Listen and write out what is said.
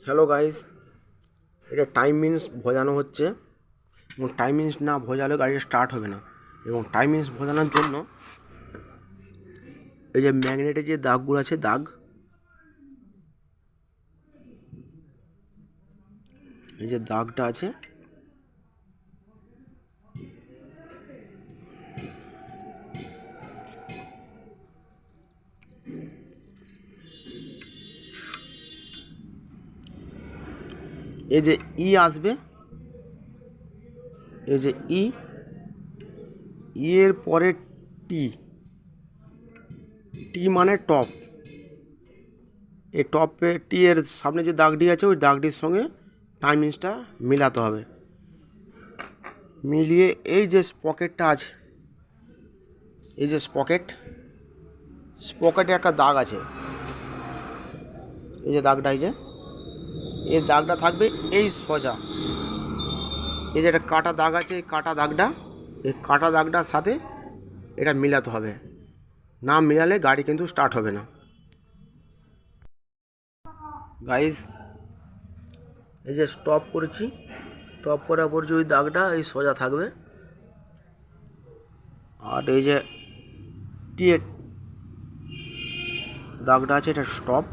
Hello guys, এটা timings ভোজানো হচ্ছে এবং টাইমিংস না ভোজালে গাড়িটা স্টার্ট হবে না। এবং টাইমিংস ভোজানোর জন্য এই যে ম্যাগনেটের যে দাগগুলো আছে, এই যে দাগটা আছে, এই যে আসবে, এই যে এর পরে টি মানে টপ। এই টপে এর সামনে যে দাগটি আছে ওই দাগটির সঙ্গে টাইমিংসটা মিলাতে হবে। মিলিয়ে এই যে স্পকেটটা আছে, এই যে স্পকেটে একটা দাগ আছে, এই যে দাগটা, এই দাগটা থাকবে এই সোজা। এই যে একটা কাটা দাগ আছে, এই কাটা দাগটার সাথে এটা মিলাতে হবে। না মিলালে গাড়ি কিন্তু স্টার্ট হবে না। গাইস, এই যে স্টপ করেছি, স্টপ করার পর যে ওই দাগটা এই সোজা থাকবে। আর এই যে টি দাগটা আছে, এটা স্টপ।